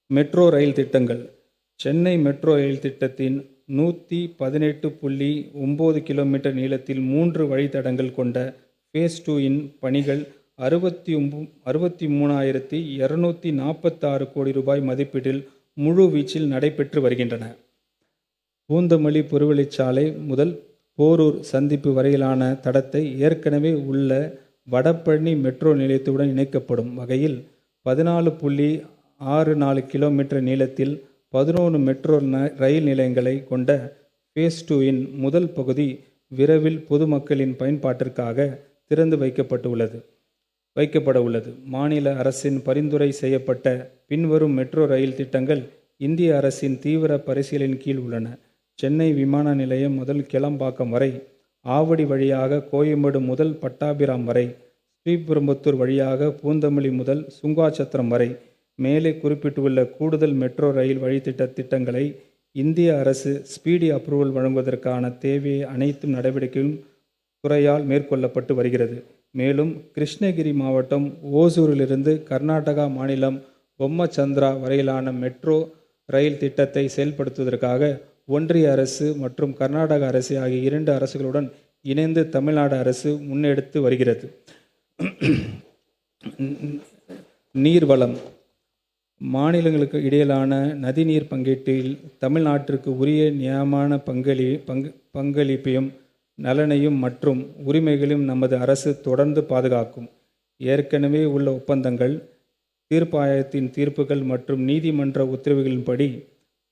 Metro rail திட்டங்கள். Chennai metro rail திட்டத்தின் 118.9 kilometre நீளத்தில் 3 வழித்தடங்கள் கொண்ட ஃபேஸ் 2 இன் பணிகள் 63,246 கோடி ரூபாய் மதிப்பீட்டில் முழு வீச்சில் நடைபெற்று வருகின்றன. பூந்தமல்லி புறவழிச்சாலை முதல் போரூர் சந்திப்பு வரையிலான தடத்தை ஏற்கனவே உள்ள வடபழனி மெட்ரோ நிலையத்துடன் இணைக்கப்படும் வகையில் 14.64 கிலோமீட்டர் நீளத்தில் 11 மெட்ரோ ரயில் நிலையங்களை கொண்ட ஃபேஸ் 2 இன் முதல் பகுதி விரைவில் பொதுமக்களின் பயன்பாட்டிற்காக திறந்து வைக்கப்பட உள்ளது. மாநில அரசின் பரிந்துரை செய்யப்பட்ட பின்வரும் மெட்ரோ ரயில் திட்டங்கள் இந்திய அரசின் தீவிர பரிசீலனையின் கீழ் உள்ளன. சென்னை விமான நிலையம் முதல் கிளம்பாக்கம் வரை, ஆவடி வழியாக கோயம்பேடு முதல் பட்டாபிராம் வரை, ஸ்ரீபெரும்புத்தூர் வழியாக பூந்தமல்லி முதல் சுங்காச்சத்திரம் வரை. மேலே குறிப்பிட்டுள்ள கூடுதல் மெட்ரோ ரயில் திட்டங்களை இந்திய அரசு ஸ்பீடி அப்ரூவல் வழங்குவதற்கான தேவையை அனைத்து நடவடிக்கையும் துறையால் மேற்கொள்ளப்பட்டு வருகிறது. மேலும் கிருஷ்ணகிரி மாவட்டம் ஓசூரிலிருந்து கர்நாடகா மாநிலம் பொம்மச்சந்திரா வரையிலான மெட்ரோ ரயில் திட்டத்தை செயல்படுத்துவதற்காக ஒன்றிய அரசு மற்றும் கர்நாடக அரசு ஆகிய 2 அரசுகளுடன் இணைந்து தமிழ்நாடு அரசு முன்னெடுத்து வருகிறது. நீர்வளம். மாநிலங்களுக்கு இடையிலான நதிநீர் பங்கீட்டில் தமிழ்நாட்டிற்கு உரிய நியாயமான பங்களிப்பையும் நலனையும் மற்றும் உரிமைகளையும் நமது அரசு தொடர்ந்து பாதுகாக்கும். ஏற்கனவே உள்ள ஒப்பந்தங்கள், தீர்ப்பாயத்தின் தீர்ப்புகள் மற்றும் நீதிமன்ற உத்தரவுகளின்படி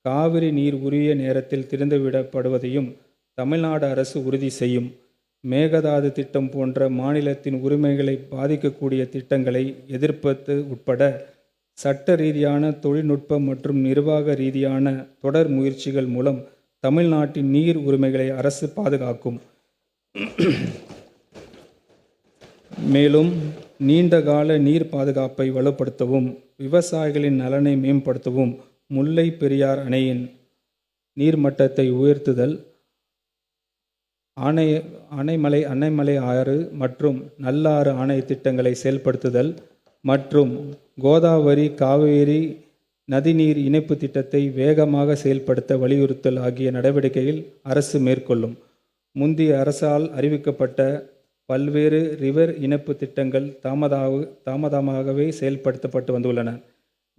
காவிரி நீர் உரிய நேரத்தில் திறந்துவிடப்படுவதையும் தமிழ்நாடு அரசு உறுதி செய்யும். மேகதாது திட்டம் போன்ற மாநிலத்தின் உரிமைகளை பாதிக்கக்கூடிய திட்டங்களை எதிர்ப்பது உட்பட சட்ட ரீதியான, தொழில்நுட்ப மற்றும் நிர்வாக ரீதியான தொடர் முயற்சிகள் மூலம் தமிழ்நாட்டின் நீர் உரிமைகளை அரசு பாதுகாக்கும். மேலும் நீண்டகால நீர் பாதுகாப்பை வலுப்படுத்தவும், விவசாயிகளின் நலனை மேம்படுத்தவும் முல்லை பெரியார் அணையின் நீர்மட்டத்தை உயர்த்துதல், அணைமலை ஆறு மற்றும் நல்லாறு அணை திட்டங்களை செயல்படுத்துதல் மற்றும் கோதாவரி காவேரி நதிநீர் இணைப்பு திட்டத்தை வேகமாக செயல்படுத்த வலியுறுத்தல் ஆகிய நடவடிக்கைகள் அரசு மேற்கொள்ளும். முந்தைய அரசால் அறிவிக்கப்பட்ட பல்வேறு ரிவர் இணைப்பு திட்டங்கள் தாமதமாகவே செயல்படுத்தப்பட்டு வந்துள்ளன.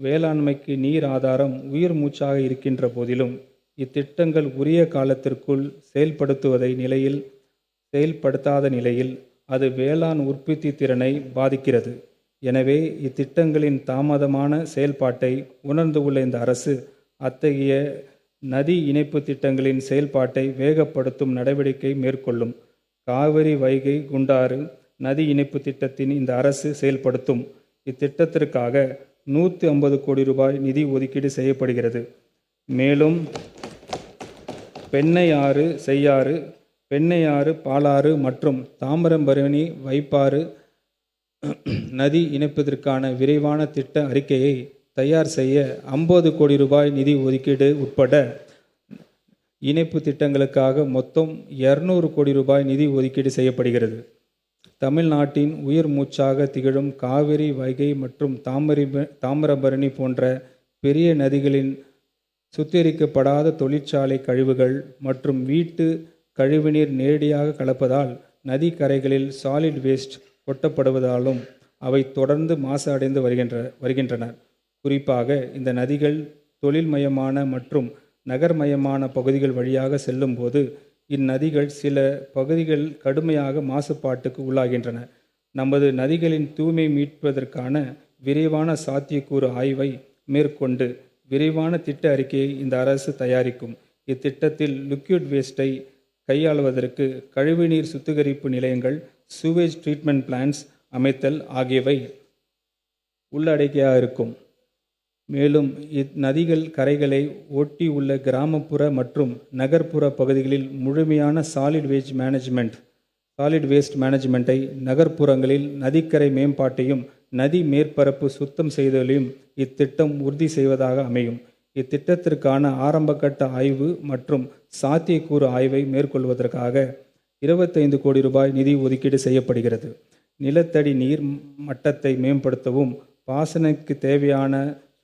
வேளாண்மைக்கு நீர் ஆதாரம் உயிர் மூச்சாக இருக்கின்ற போதிலும் இத்திட்டங்கள் உரிய காலத்திற்குள் செயல்படுத்தாத நிலையில் அது வேளாண் உற்பத்தி திறனை பாதிக்கிறது. எனவே இத்திட்டங்களின் தாமதமான செயல்பாட்டை உணர்ந்துள்ள இந்த அரசு அத்தகைய நதி இணைப்பு திட்டங்களின் செயல்பாட்டை வேகப்படுத்தும் நடவடிக்கை மேற்கொள்ளும். காவிரி வைகை குண்டாறு நதி இணைப்பு திட்டத்தின் இந்த அரசு செயல்படுத்தும் இத்திட்டத்திற்காக 150 கோடி ரூபாய் நிதி ஒதுக்கீடு செய்யப்படுகிறது. மேலும் பெண்ணையாறு, செய்யாறு, பெண்ணையாறு, பாலாறு மற்றும் தாமிரபரணி வைப்பாறு நதி இணைப்பதற்கான விரைவான திட்ட அறிக்கையை தயார் செய்ய 50 கோடி ரூபாய் நிதி ஒதுக்கீடு உட்பட இணைப்பு திட்டங்களுக்காக மொத்தம் 200 கோடி ரூபாய் நிதி ஒதுக்கீடு செய்யப்படுகிறது. தமிழ்நாட்டின் உயிர் மூச்சாக திகழும் காவிரி, வைகை மற்றும் தாமிரபரணி போன்ற பெரிய நதிகளின் சுத்திகரிக்கப்படாத தொழிற்சாலை கழிவுகள் மற்றும் வீட்டு கழிவுநீர் நேரடியாக கலப்பதால் நதி கரைகளில் சாலிட் வேஸ்ட் கொட்டப்படுவதாலும் அவை தொடர்ந்து மாசு அடைந்து வருகின்றன. குறிப்பாக இந்த நதிகள் தொழில்மயமான மற்றும் நகர்மயமான பகுதிகள் வழியாக செல்லும் போது இந்நதிகள் சில பகுதிகள் கடுமையாக மாசுபாட்டுக்கு உள்ளாகின்றன. நமது நதிகளின் தூய்மை மீட்பதற்கான விரைவான சாத்தியக்கூறு ஆய்வை மேற்கொண்டு விரைவான திட்ட அறிக்கையை இந்த அரசு தயாரிக்கும். இத்திட்டத்தில் லிக்விட் வேஸ்ட்டை கையாளுவதற்கு கழிவுநீர் சுத்திகரிப்பு நிலையங்கள், சூவேஜ் ட்ரீட்மெண்ட் பிளான்ஸ் அமைத்தல் ஆகியவை உள்ளடக்கியாக இருக்கும். மேலும் இந்நதிகள் கரைகளை ஒட்டி உள்ள கிராமப்புற மற்றும் நகர்ப்புற பகுதிகளில் முழுமையான சாலிட் வேஸ்ட் மேனேஜ்மெண்ட்டை, நகர்ப்புறங்களில் நதிக்கரை மேம்பாட்டையும் நதி மேற்பரப்பு சுத்தம் செய்தலையும் இத்திட்டம் உறுதி செய்வதாக அமையும். இத்திட்டத்திற்கான ஆரம்பகட்ட ஆய்வு மற்றும் சாத்தியக்கூறு ஆய்வை மேற்கொள்வதற்காக 25 கோடி ரூபாய் நிதி ஒதுக்கீடு செய்யப்படுகிறது. நிலத்தடி நீர் மட்டத்தை மேம்படுத்தவும், பாசனக்கு தேவையான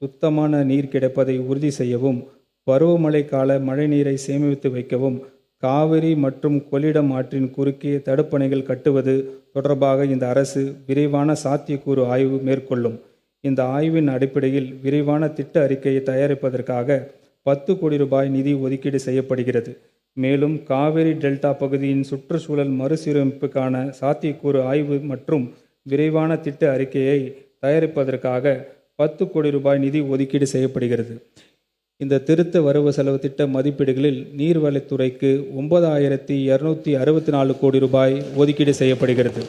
சுத்தமான நீர் கிடைப்பதை உறுதி செய்யவும், பருவமழை கால மழைநீரை சேமித்து வைக்கவும், காவிரி மற்றும் கொள்ளிடம் ஆற்றின் குறுக்கே தடுப்பணைகள் கட்டுவது தொடர்பாக இந்த அரசு விரிவான சாத்தியக்கூறு ஆய்வு மேற்கொள்ளும். இந்த ஆய்வின் அடிப்படையில் விரிவான திட்ட அறிக்கையை தயாரிப்பதற்காக 10 கோடி ரூபாய் நிதி ஒதுக்கீடு செய்யப்படுகிறது. மேலும் காவிரி டெல்டா பகுதியின் சுற்றுச்சூழல் மறுசீரமைப்புக்கான சாத்தியக்கூறு ஆய்வு மற்றும் விரைவான திட்ட அறிக்கையை தயாரிப்பதற்காக 10 கோடி ரூபாய் நிதி ஒதுக்கீடு செய்யப்படுகிறது. இந்த திருத்த வரவு செலவு திட்ட மதிப்பீடுகளில் நீர்வளத்துறைக்கு 9,264 கோடி ரூபாய் ஒதுக்கீடு செய்யப்படுகிறது.